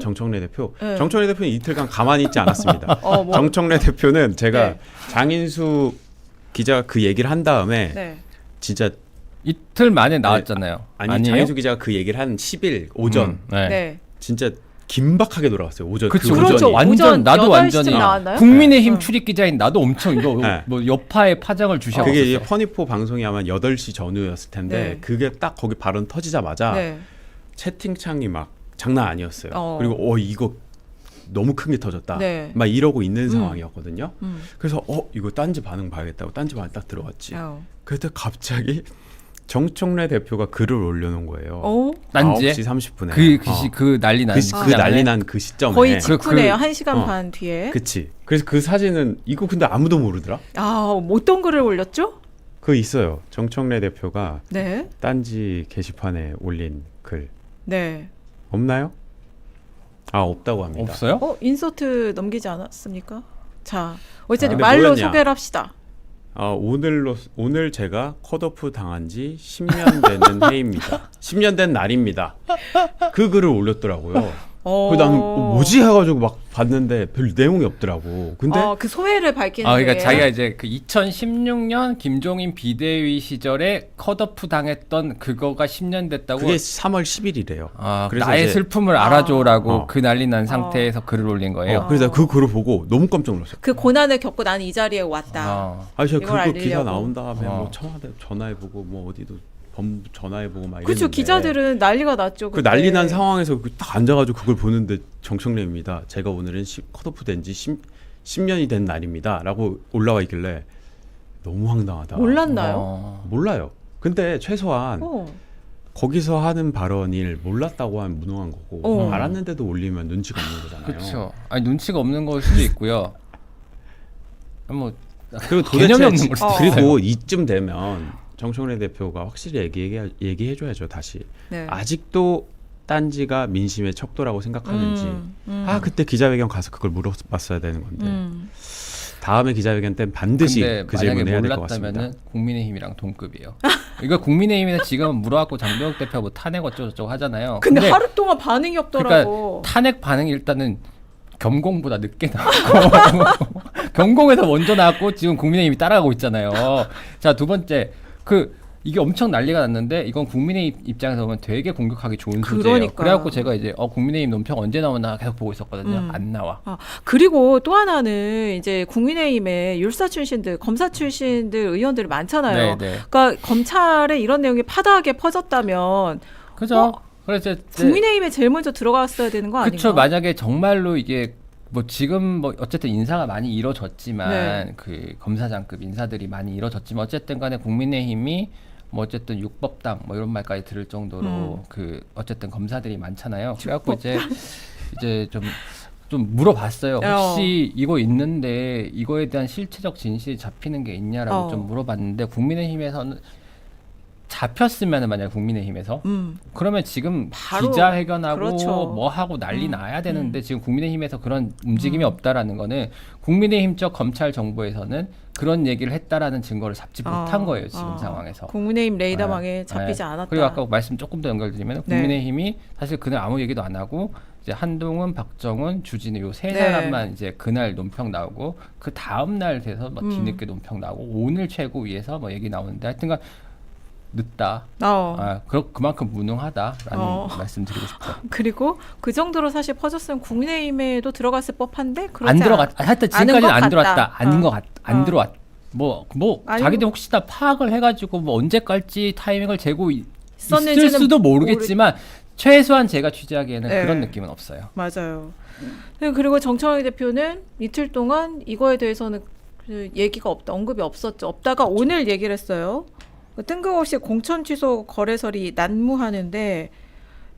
정청래 대표. 네. 정청래 대표는 이틀간 가만히 있지 않았습니다. 정청래 대표는 제가 장인수 기자가 그 얘기를 한 다음에 진짜 이틀 만에 나왔잖아요. 아니 장인수 기자가 그 얘기를 한 10일 오전 진짜 긴박하게 돌아갔어요. 오전. 그렇죠. 오전이. 완전 나도 완전히 나왔나요? 국민의힘 출입 기자인 나도 엄청 이거 뭐 여파에 파장을 주셔. 그게 이제 퍼니포 방송이 아마 8시 전후였을 텐데 그게 딱 거기 발언 터지자마자 채팅창이 막 장난 아니었어요. 그리고 이거 너무 큰 게 터졌다. 막 이러고 있는 상황이었거든요. 그래서 이거 딴지 반응 봐야겠다고 딴지 반응 딱 들어갔지. 그때 갑자기 정청래 대표가 글을 올려놓은 거예요. 딴지에? 9시 30분에. 그 난리 난 그 난리 난 그 시점에. 거의 직후네요. 1시간 반 뒤에. 그치. 그래서 그 사진은 이거 근데 아무도 모르더라. 어떤 글을 올렸죠? 그거 있어요. 정청래 대표가 딴지 게시판에 올린 글. 없나요? 없다고 합니다. 없어요? 인서트 넘기지 않았습니까? 자, 어쨌든 말로 뭐였냐? 소개를 합시다. 오늘 제가 컷오프 당한 지 10년 되는 해입니다. 10년 된 날입니다. 그 글을 올렸더라고요. 난 뭐지 해가지고 막 봤는데 별 내용이 없더라고. 근데 그 소회를 밝히는 그러니까 자기가 이제 그 2016년 김종인 비대위 시절에 컷오프 당했던 그거가 10년 됐다고. 그게 3월 10일이래요. 그래서 나의 슬픔을 알아줘라고 그 난리 난 상태에서 글을 올린 거예요. 그래서 그 글을 보고 너무 깜짝 놀랐어요. 그 고난을 겪고 나는 이 자리에 왔다. 제가 그거 기사 나온 다음에 뭐 청와대 전화해보고 뭐 어디도 법무부 전화해보고 막 이랬는데. 그렇죠. 기자들은 난리가 났죠. 그 난리 난 상황에서 딱 앉아가지고 그걸 보는데 정청래입니다. 제가 오늘은 컷오프 된 지 10년이 된 날입니다. 라고 올라와 있길래 너무 황당하다. 몰랐나요? 몰라요. 근데 최소한 거기서 하는 발언을 몰랐다고 하면 무능한 거고 알았는데도 올리면 눈치가 없는 거잖아요. 그렇죠. 눈치가 없는 걸 수도 있고요. 뭐 그리고 도대체 그리고 이쯤 되면 정청래 대표가 확실히 얘기해줘야죠. 다시 아직도 딴지가 민심의 척도라고 생각하는지. 그때 기자회견 가서 그걸 물어봤어야 되는 건데 다음에 기자회견 때는 반드시 그 질문 해야 될 것 같습니다. 만약에 몰랐다면 국민의힘이랑 동급이에요. 이거 국민의힘에서 지금 물어갖고 장병욱 대표 뭐 탄핵 어쩌고저쩌고 하잖아요. 근데 하루 동안 반응이 없더라고. 그러니까 탄핵 반응이 일단은 겸공보다 늦게 나왔고 겸공에서 먼저 나왔고 지금 국민의힘이 따라가고 있잖아요. 자, 두 번째 이게 엄청 난리가 났는데 이건 국민의힘 입장에서 보면 되게 공격하기 좋은 소재예요. 그래갖고 제가 이제 국민의힘 논평 언제 나오나 계속 보고 있었거든요. 안 나와. 그리고 또 하나는 이제 국민의힘에 율사 출신들, 검사 출신들 의원들이 많잖아요. 그러니까 검찰에 이런 내용이 파다하게 퍼졌다면 그죠. 그래서 국민의힘에 제일 먼저 들어갔어야 되는 거 아닌가? 그렇죠. 만약에 정말로 이게 뭐 지금 뭐 어쨌든 인사가 많이 이루어졌지만 그 검사장급 인사들이 많이 이루어졌지만 어쨌든 간에 국민의힘이 뭐 어쨌든 육법당 뭐 이런 말까지 들을 정도로 그 어쨌든 검사들이 많잖아요. 그래갖고 이제 좀 물어봤어요. 혹시 이거 있는데 이거에 대한 실체적 진실이 잡히는 게 있냐라고 좀 물어봤는데 국민의힘에서는 잡혔으면 만약에 국민의힘에서 그러면 지금 기자회견하고 뭐 하고 난리 나야 되는데 지금 국민의힘에서 그런 움직임이 없다라는 거는 국민의힘 쪽 검찰 정보에서는 그런 얘기를 했다라는 증거를 잡지 못한 거예요. 지금 상황에서. 국민의힘 레이더망에 잡히지 않았다. 그리고 아까 말씀 조금 더 연결드리면 국민의힘이 사실 그날 아무 얘기도 안 하고 이제 한동훈, 박정훈, 주진우 요 세 사람만 이제 그날 논평 나오고 그 다음 날 돼서 뭐 뒤늦게 논평 나오고 오늘 최고위에서 뭐 얘기 나오는데 하여튼간 늦다. 그만큼 무능하다라는 말씀 드리고 싶어요. 그리고 그 정도로 사실 퍼졌으면 국민의힘에도 들어갔을 법한데 안 들어갔. 하여튼 지금까지는 안 들어왔다. 안 들어왔. 뭐 자기들 혹시 다 파악을 해가지고 뭐 언제 깔지 타이밍을 재고 있을 수도 모르겠지만 최소한 제가 취재하기에는 그런 느낌은 없어요. 맞아요. 그리고 정청래 대표는 이틀 동안 이거에 대해서는 얘기가 없다, 언급이 없었죠. 없다가 오늘 얘기를 했어요. 뜬금없이 공천 취소 거래설이 난무하는데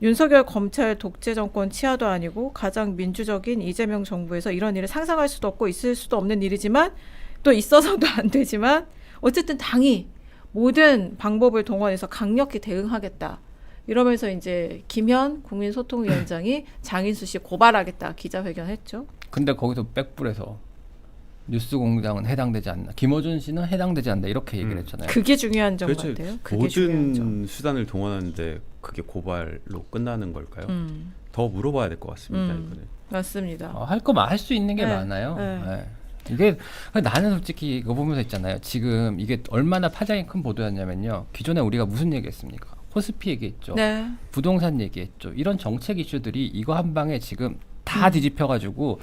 윤석열 검찰 독재 정권 치하도 아니고 가장 민주적인 이재명 정부에서 이런 일을 상상할 수도 없고 있을 수도 없는 일이지만 또 있어서도 안 되지만 어쨌든 당이 모든 방법을 동원해서 강력히 대응하겠다. 이러면서 이제 김현 국민소통위원장이 장인수 씨 고발하겠다 기자회견했죠. 근데 거기서 백불에서 뉴스공장은 해당되지 않나. 김어준 씨는 해당되지 않는다. 이렇게 얘기를 했잖아요. 그게 중요한 점 같아요. 그게 모든 수단을 동원하는데 그게 고발로 끝나는 걸까요? 더 물어봐야 될 것 같습니다. 이번에. 맞습니다. 할 거만 할 수 있는 게 네. 많아요. 네. 네. 이게 나는 솔직히 이거 보면서 있잖아요. 지금 이게 얼마나 파장이 큰 보도였냐면요. 기존에 우리가 무슨 얘기했습니까? 코스피 얘기했죠. 네. 부동산 얘기했죠. 이런 정책 이슈들이 이거 한 방에 지금 다 뒤집혀가지고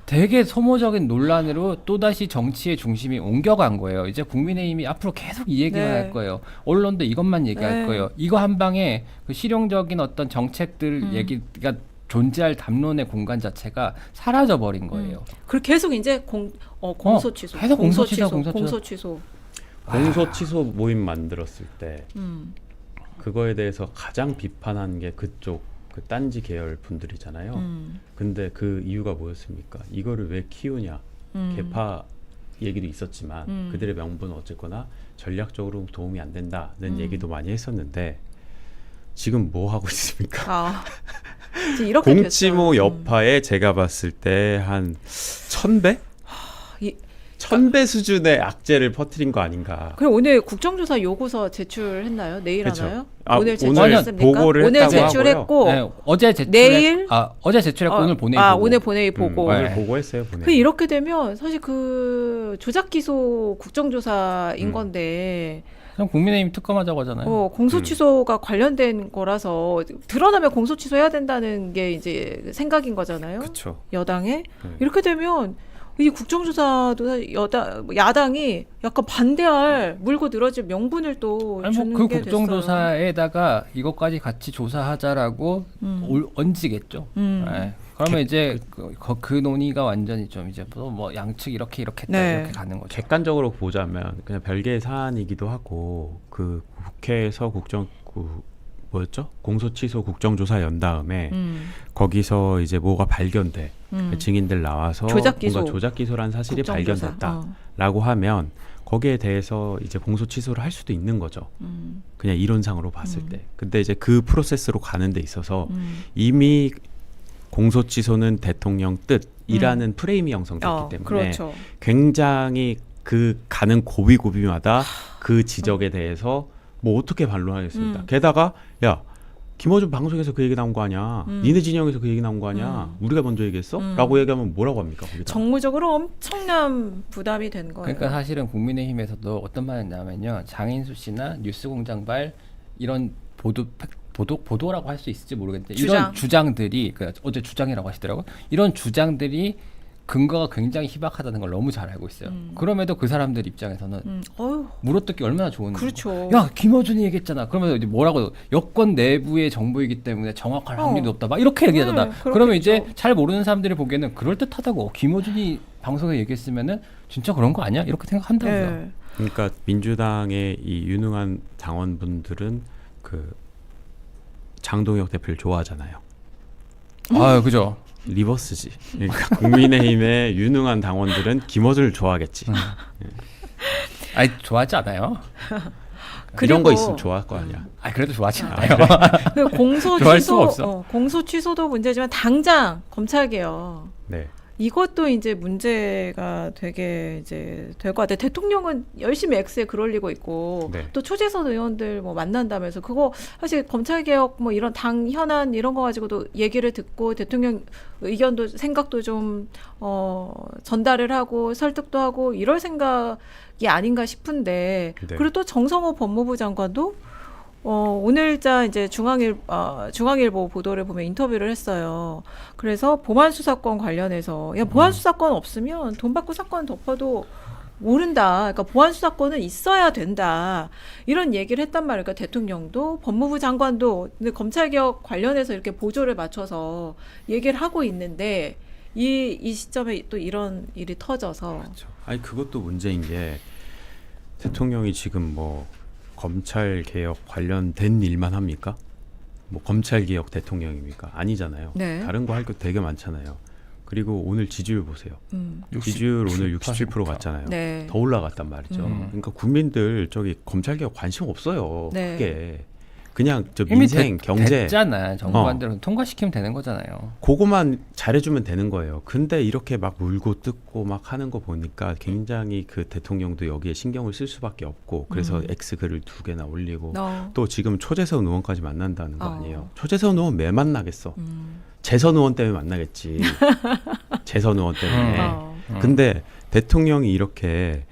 되게 소모적인 논란으로 또다시 정치의 중심이 옮겨간 거예요. 이제 국민의힘이 앞으로 계속 이 얘기만 네. 할 거예요. 언론도 이것만 얘기할 네. 거예요. 이거 한 방에 그 실용적인 어떤 정책들 얘기가 존재할 담론의 공간 자체가 사라져 버린 거예요. 그리고 계속 이제 공소 취소, 계속 공소 취소. 공소 취소. 공소 취소 모임 만들었을 때 음. 그거에 대해서 가장 비판한 게 그쪽 그 딴지 계열 분들이잖아요. 근데 그 이유가 뭐였습니까? 이거를 왜 키우냐? 개파 얘기도 있었지만 그들의 명분은 어쨌거나 전략적으로 도움이 안 된다는 얘기도 많이 했었는데 지금 뭐 하고 있습니까? 이제 이렇게 공치모 됐어요. 여파에 제가 봤을 때 한 1000배? 1000배 수준의 악재를 퍼뜨린 거 아닌가. 그럼 오늘 국정조사 요구서 제출했나요? 내일 그렇죠. 하나요? 아, 오늘 오늘 제출했습니까? 보고를 오늘 했다고 제출했고 네, 어제 제출했 내일 어제 제출했고 오늘 보내고 오늘 보내기 보고. 오늘 네. 보고했어요. 보내. 그 이렇게 되면 사실 그 조작 기소 국정조사인 건데 그냥 국민의힘 특검하자고 하잖아요. 공소 취소가 관련된 거라서 드러나면 공소 취소해야 된다는 게 이제 생각인 거잖아요. 그렇죠. 여당에 이렇게 되면 이 국정조사도 야당이 약간 반대할 물고 늘어질 명분을 또 주는 그 게 국정조사에다가 이것까지 같이 조사하자라고 얹지겠죠. 네. 그러면 이제 그 논의가 완전히 좀 이제 뭐 양측 이렇게 했다 네. 이렇게 가는 거죠. 객관적으로 보자면 그냥 별개의 사안이기도 하고 그 국회에서 뭐였죠? 공소취소 국정조사 연 다음에 거기서 이제 뭐가 발견돼 증인들 나와서 조작기소. 뭔가 조작기소라는 사실이 국정조사. 발견됐다라고 하면 거기에 대해서 이제 공소취소를 할 수도 있는 거죠. 그냥 이론상으로 봤을 때. 근데 이제 그 프로세스로 가는 데 있어서 이미 공소취소는 대통령 뜻이라는 프레임이 형성됐기 때문에 그렇죠. 굉장히 그 가는 고비고비마다 그 지적에 대해서 뭐 어떻게 반론하겠습니까? 게다가 야 김어준 방송에서 그 얘기 나온 거 아니야? 니네 진영에서 그 얘기 나온 거 아니야? 우리가 먼저 얘기했어? 라고 얘기하면 뭐라고 합니까? 거기다. 정무적으로 엄청난 부담이 된 거예요. 그러니까 사실은 국민의힘에서도 어떤 말이 있냐면요. 장인수 씨나 뉴스공장발 이런 보도라고 할 수 있을지 모르겠는데 이런 주장들이 어제 주장이라고 하시더라고요. 이런 주장들이 근거가 굉장히 희박하다는 걸 너무 잘 알고 있어요. 그럼에도 그 사람들 입장에서는 물어뜯기 얼마나 좋은 그렇죠. 야 김어준이 얘기했잖아. 그러면 이제 뭐라고 여권 내부의 정보이기 때문에 정확할 확률이 높다. 막 이렇게 얘기하잖아. 그러면 이제 잘 모르는 사람들이 보기에는 그럴듯하다고. 김어준이 방송에 얘기했으면은 진짜 그런 거 아니야? 이렇게 생각한다고요. 네. 그러니까 민주당의 이 유능한 당원분들은 그 장동혁 대표를 좋아하잖아요. 아, 그죠. 리버스지. 그러니까 국민의힘의 유능한 당원들은 김어준을 좋아하겠지. 아니 좋아하지 않아요. 이런 거 있으면 좋아할 거 아니야. 아 그래도 좋아하지 않아요. 그래? 공소 좋아할 수가 취소, 없어. 공소 취소도 문제지만 당장 검찰 개혁. 네. 이것도 이제 문제가 되게 이제 될 것 같아요. 대통령은 열심히 X에 글 올리고 있고 네. 또 초재선 의원들 뭐 만난다면서 그거 사실 검찰개혁 뭐 이런 당 현안 이런 거 가지고도 얘기를 듣고 대통령 의견도 생각도 좀 전달을 하고 설득도 하고 이럴 생각이 아닌가 싶은데 네. 그리고 또 정성호 법무부 장관도 오늘자 이제 중앙일보 보도를 보면 인터뷰를 했어요. 그래서 보안 수사권 관련해서 보안 수사권 없으면 돈 받고 사건 덮어도 모른다. 그러니까 보안 수사권은 있어야 된다. 이런 얘기를 했단 말이에요. 그러니까 대통령도 법무부 장관도 근데 검찰개혁 관련해서 이렇게 보조를 맞춰서 얘기를 하고 있는데 이 시점에 또 이런 일이 터져서 그렇죠. 아니 그것도 문제인 게 대통령이 지금 뭐 검찰 개혁 관련된 일만 합니까? 뭐 검찰 개혁 대통령입니까? 아니잖아요. 네. 다른 거 할 거 되게 많잖아요. 그리고 오늘 지지율 보세요. 지지율 오늘 67% 갔잖아요. 네. 더 올라갔단 말이죠. 그러니까 국민들 저기 검찰 개혁 관심 없어요. 네. 크게. 그냥 저 이미 민생, 경제 됐잖아. 정부안대로 통과시키면 되는 거잖아요. 그거만 잘해주면 되는 거예요. 근데 이렇게 막 물고 뜯고 막 하는 거 보니까 굉장히 그 대통령도 여기에 신경을 쓸 수밖에 없고 그래서 X 글을 2개나 올리고 또 지금 초재선 의원까지 만난다는 거 아니에요. 초재선 의원 왜 만나겠어? 재선 의원 때문에 만나겠지. 재선 의원 때문에. 근데 대통령이 이렇게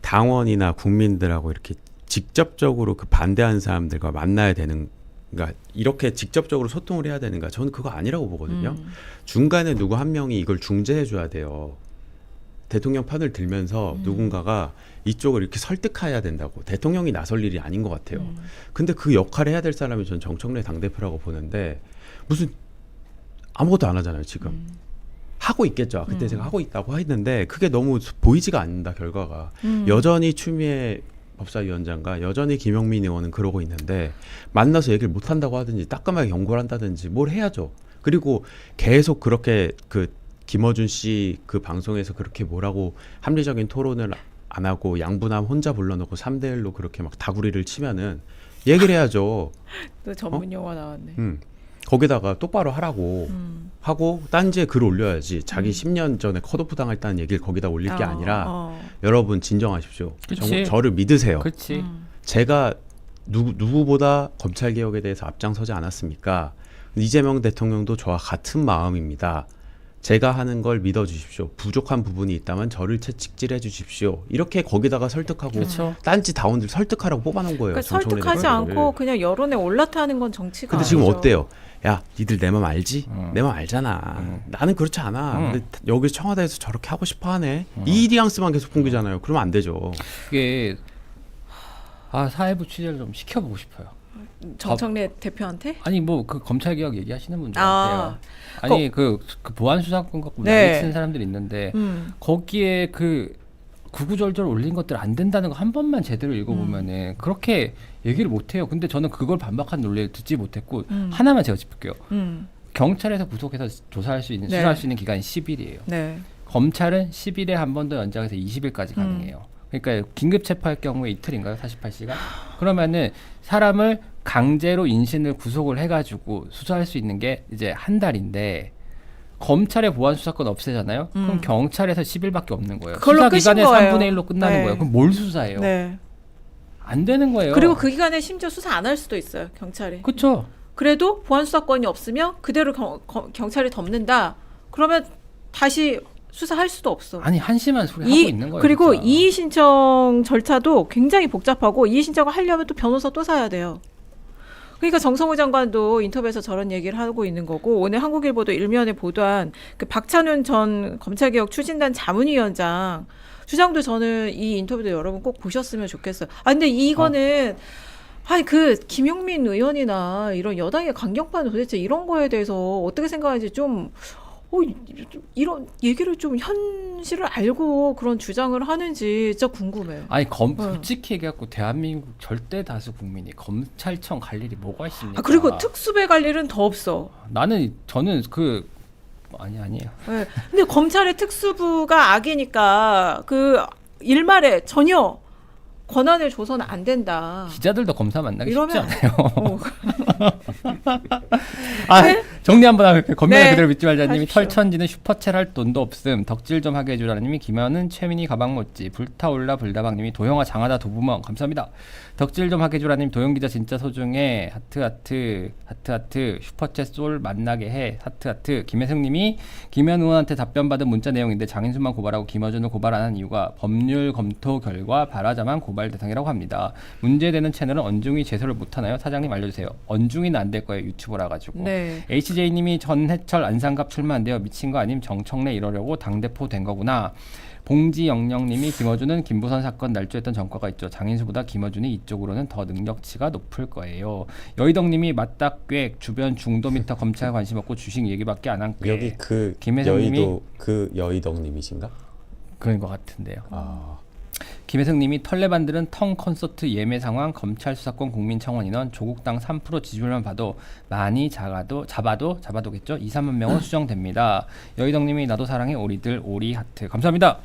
당원이나 국민들하고 이렇게 직접적으로 그 반대하는 사람들과 만나야 되는, 그러니까 이렇게 직접적으로 소통을 해야 되는가? 저는 그거 아니라고 보거든요. 중간에 누구 한 명이 이걸 중재해 줘야 돼요. 대통령 편을 들면서 누군가가 이쪽을 이렇게 설득해야 된다고. 대통령이 나설 일이 아닌 것 같아요. 근데 그 역할을 해야 될 사람이 전 정청래 당대표라고 보는데 무슨 아무것도 안 하잖아요 지금. 하고 있겠죠. 그때 제가 하고 있다고 했는데 그게 너무 보이지가 않는다 결과가. 여전히 추미애 법사위원장과 여전히 김영민 의원은 그러고 있는데 만나서 얘기를 못 한다고 하든지 따끔하게 경고를 한다든지 뭘 해야죠. 그리고 계속 그렇게 그 김어준 씨 그 방송에서 그렇게 뭐라고 합리적인 토론을 안 하고 양분함 혼자 불러놓고 3대1로 그렇게 막 다구리를 치면은 얘기를 해야죠. 또 전문 용어 나왔네. 거기다가 똑바로 하라고 하고 딴지에 글 올려야지. 자기 10년 전에 컷오프 당했다는 얘기를 거기다 올릴 게 아니라 여러분 진정하십시오. 저를 믿으세요. 그치. 제가 누구보다 검찰개혁에 대해서 앞장서지 않았습니까? 이재명 대통령도 저와 같은 마음입니다. 제가 하는 걸 믿어주십시오. 부족한 부분이 있다면 저를 채찍질해 주십시오. 이렇게 거기다가 설득하고 그렇죠. 딴지 다원들 설득하라고 뽑아놓은 거예요. 그러니까 설득하지 않고 그냥 여론에 올라타는 건 정치가 근데 아니죠. 지금 어때요? 야, 니들 내 맘 알지? 내 맘 알잖아. 나는 그렇지 않아. 근데 여기 청와대에서 저렇게 하고 싶어 하네. 이 뉘앙스만 계속 풍기잖아요. 그러면 안 되죠. 그게 사회부 취재를 좀 시켜보고 싶어요. 정청래 대표한테? 아니 뭐 그 검찰개혁 얘기하시는 분들한테요. 아니 그 보안 수사권 갖고 난리치는 사람들이 있는데 거기에 그 구구절절 올린 것들 안 된다는 거 한 번만 제대로 읽어보면은 그렇게 얘기를 못해요. 근데 저는 그걸 반박한 논리를 듣지 못했고 하나만 제가 짚을게요. 경찰에서 구속해서 조사할 수 있는 수사할 수 있는 기간이 10일이에요. 네. 검찰은 10일에 한 번 더 연장해서 20일까지 가능해요. 그러니까 긴급 체포할 경우에 이틀인가요? 48시간? 그러면은 사람을 강제로 인신을 구속을 해가지고 수사할 수 있는 게 이제 한 달인데 검찰의 보안 수사권 없애잖아요. 그럼 경찰에서 10일밖에 없는 거예요. 수사 기간의 3분의 1로 끝나는 거예요. 그럼 뭘 수사해요? 네. 안 되는 거예요. 그리고 그 기간에 심지어 수사 안 할 수도 있어요. 경찰이. 그렇죠. 그래도 보안 수사권이 없으면 그대로 경찰이 덮는다. 그러면 다시 수사할 수도 없어. 아니 한심한 소리 하고 있는 거예요. 그리고 진짜. 이의 신청 절차도 굉장히 복잡하고 이의 신청을 하려면 또 변호사 또 사야 돼요. 그러니까 정성호 장관도 인터뷰에서 저런 얘기를 하고 있는 거고 오늘 한국일보도 일면에 보도한 그 박찬훈 전 검찰개혁 추진단 자문위원장 주장도 저는 이 인터뷰도 여러분 꼭 보셨으면 좋겠어요. 근데 이거는 그 김용민 의원이나 이런 여당의 강경파는 도대체 이런 거에 대해서 어떻게 생각하는지 좀 이런 얘기를 좀 현실을 알고 그런 주장을 하는지 진짜 궁금해요. 아니 솔직히 얘기하고 대한민국 절대 다수 국민이 검찰청 갈 일이 뭐가 있습니까? 그리고 특수배 갈 일은 더 없어. 저는 아니에요. 네. 근데 검찰의 특수부가 악이니까 그 일말에 전혀 권한을 줘서는 안 된다. 기자들도 검사 만나기 이러면, 쉽지 않아요. 네? 정리 한번 하면 검찰 그대로 믿지 말자님이 털천지는 슈퍼챗 할 돈도 없음. 덕질 좀 하게 해주라님이 김현은 최민희 가방 못지 불타올라 불다방님이 도영아 장하다 도부멍 감사합니다. 덕질 좀 하게 해주라님 도영기자 진짜 소중해 하트 슈퍼챗 솔 만나게 해 하트 김혜승님이 김현 의원한테 답변 받은 문자 내용인데 장인순만 고발하고 김어준을 고발 안 한 이유가 법률 검토 결과 발화자만 고발 대상이라고 합니다. 문제되는 채널은 언중이 제소를 못하나요? 사장님 알려주세요. 언중이는 안 될 거예요. 유튜버라 가지고. 네. HJ님이 전해철 안상갑 출마한대요. 미친 거 아님 정청래 이러려고 당대표 된 거구나. 봉지영영님이 김어준은 김부선 사건 날조했던 전과가 있죠. 장인수보다 김어준이 이쪽으로는 더 능력치가 높을 거예요. 여의덕님이 맞닥꽥 주변 중도미터 검찰 관심 없고 주식 얘기밖에 안 한 꽤. 여기 그 김혜성님이 여의덕님이신가? 그런 것 같은데요. 김혜승님이 털레반들은 텅 콘서트 예매 상황 검찰 수사권 국민청원 인원 조국 당 3% 지지율만 봐도 많이 잡아도겠죠. 2-3만 명은 수정됩니다. 여의덕님이 나도 사랑해 오리들 오리 하트 감사합니다.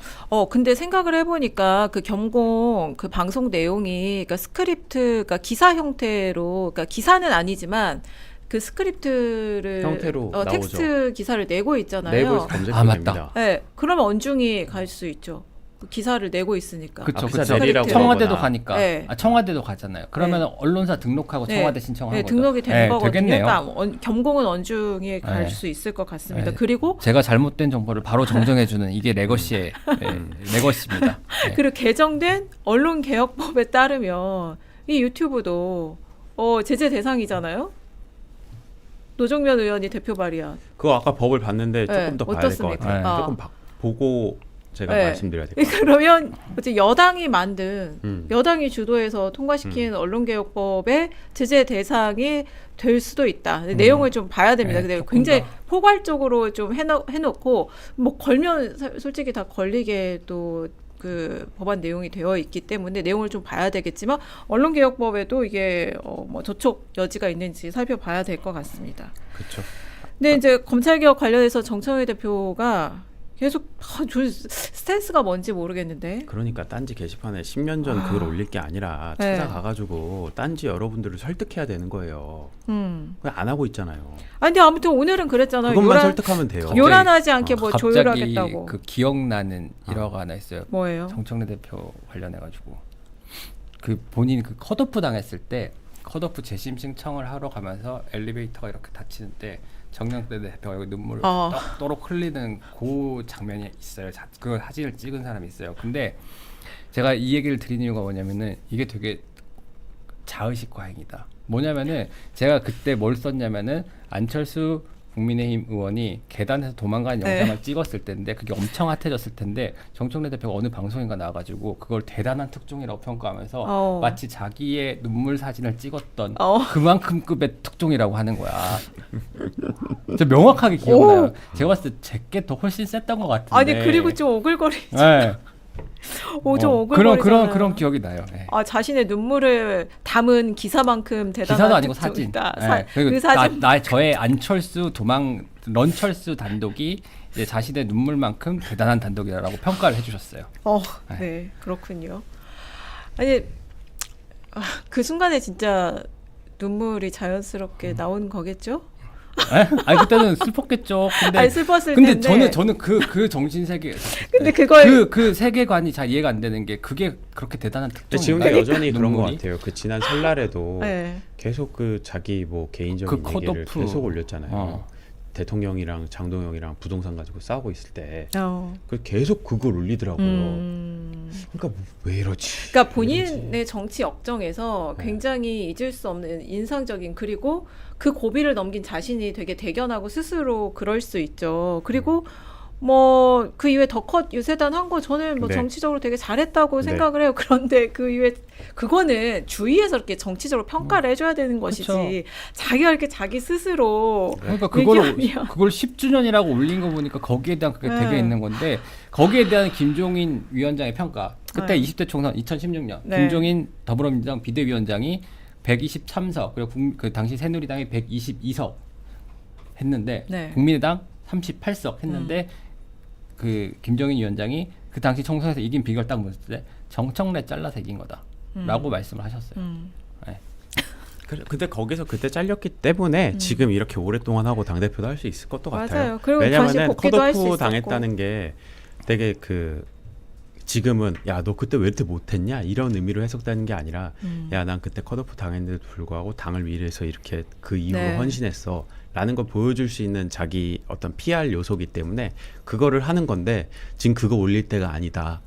근데 생각을 해보니까 그 겸공 그 방송 내용이 그러니까 스크립트 그러니까 기사 형태로 그러니까 기사는 아니지만 그 스크립트를 형태로 나오죠. 텍스트 기사를 내고 있잖아요. 내부에서 검색됩니다. 맞다. 네, 그러면 언중이 갈 수 있죠. 기사를 내고 있으니까. 그렇죠. 기사 내리라고 청와대도 하거나. 가니까. 네. 청와대도 가잖아요. 그러면 언론사 등록하고 청와대 신청하는 거죠. 등록이 되는 거거든요. 되겠네요. 그러니까 겸공은 언중에 갈 수 있을 것 같습니다. 그리고 제가 잘못된 정보를 바로 정정해주는 이게 레거시의 레거시입니다. 그리고 개정된 언론개혁법에 따르면 이 유튜브도 제재 대상이잖아요. 노정면 의원이 대표 발의한. 그거 아까 법을 봤는데 조금 더 봐야 될 것 어떻습니까? 같아요. 조금 보고 제가 말씀드려야 될 것 같아요. 그러면 어째 여당이 만든 여당이 주도해서 통과시킨 언론개혁법의 제재 대상이 될 수도 있다. 내용을 좀 봐야 됩니다. 근데 굉장히 포괄적으로 좀 해놓고 뭐 걸면 솔직히 다 걸리게 또 그 법안 내용이 되어 있기 때문에 내용을 좀 봐야 되겠지만 언론개혁법에도 이게 뭐 저촉 여지가 있는지 살펴봐야 될 것 같습니다. 그렇죠. 근데 이제 검찰개혁 관련해서 정청래 대표가 계속 스탠스가 뭔지 모르겠는데. 그러니까 딴지 게시판에 10년 전 그걸 올릴 게 아니라 찾아가가지고 딴지 여러분들을 설득해야 되는 거예요. 그냥 안 하고 있잖아요. 아니 근데 아무튼 오늘은 그랬잖아요. 그것만 설득하면 돼요. 요란하지 않게 뭐 갑자기 조율하겠다고. 그 기억나는 일화가 하나 있어요. 뭐예요? 정청래 대표 관련해가지고 그 본인 그 컷오프 당했을 때 컷오프 재심 신청을 하러 가면서 엘리베이터가 이렇게 닫히는데 정영대 대표가 여기 눈물 또록 흘리는 그 장면이 있어요. 그 사진을 찍은 사람이 있어요. 근데 제가 이 얘기를 드린 이유가 뭐냐면은 이게 되게 자의식 과잉이다. 뭐냐면은 제가 그때 뭘 썼냐면은 안철수 국민의힘 의원이 계단에서 도망가는 영상을 찍었을 때인데 그게 엄청 핫해졌을 텐데 정청래 대표가 어느 방송인가 나와가지고 그걸 대단한 특종이라고 평가하면서 마치 자기의 눈물 사진을 찍었던 그만큼급의 특종이라고 하는 거야. 진짜 명확하게 기억나요. 제가 봤을 때 제게 더 훨씬 셌던 것 같은데. 아니 그리고 좀 오글거리죠. 네. 좀 오글거리잖아요. 그런 기억이 나요. 네. 자신의 눈물을 담은 기사만큼 대단한 기사도 아니고 사진. 네. 그 사진. 저의 안철수 런철수 단독이 이제 자신의 눈물만큼 대단한 단독이라고 평가를 해주셨어요. 네, 그렇군요. 아니 그 순간에 진짜 눈물이 자연스럽게 나온 거겠죠? 아니 그때는 슬펐겠죠. 근데 아니, 슬펐을 근데 텐데. 저는 그 정신 세계. 근데 그걸 그 세계관이 잘 이해가 안 되는 게 그게 그렇게 대단한 특징인가? 지금도 여전히 그런 것 같아요. 그 지난 설날에도 네. 계속 그 자기 뭐 개인적인 그 얘기를 컷오프. 계속 올렸잖아요. 대통령이랑 장동영이랑 부동산 가지고 싸우고 있을 때 그 계속 그걸 올리더라고요. 그러니까 왜 이러지? 그러니까 본인의 정치 역정에서 굉장히 잊을 수 없는 인상적인 그리고 그 고비를 넘긴 자신이 되게 대견하고 스스로 그럴 수 있죠. 그리고 뭐 그 이후에 더 컷 유세단 한 거 저는 뭐 정치적으로 되게 잘했다고 생각을 해요. 그런데 그 이후에 그거는 주위에서 이렇게 정치적으로 평가를 해줘야 되는 것이지. 그쵸. 자기가 이렇게 자기 스스로 그러니까 그걸 10주년이라고 올린 거 보니까 거기에 대한 그게 되게 있는 건데 거기에 대한 김종인 위원장의 평가. 그때 20대 총선 2016년 김종인 더불어민주당 비대위원장이 123석 그리고 그 당시 새누리당이 122석 했는데 국민의당 38석 했는데 그 김종인 위원장이 그 당시 총선에서 이긴 비결 딱 보셨을 때 정청래 잘라서 이긴 거다라고 말씀을 하셨어요. 네. 근데 거기서 그때 잘렸기 때문에 지금 이렇게 오랫동안 하고 당대표도 할 수 있을 것도 같아요. 왜냐하면 컷오프 당했다는 게 되게 지금은 야 너 그때 왜 이렇게 못했냐 이런 의미로 해석되는 게 아니라 야 난 그때 컷오프 당했는데도 불구하고 당을 위해서 이렇게 그 이후로 헌신했어 라는 걸 보여줄 수 있는 자기 어떤 PR 요소기 때문에 그거를 하는 건데 지금 그거 올릴 때가 아니다.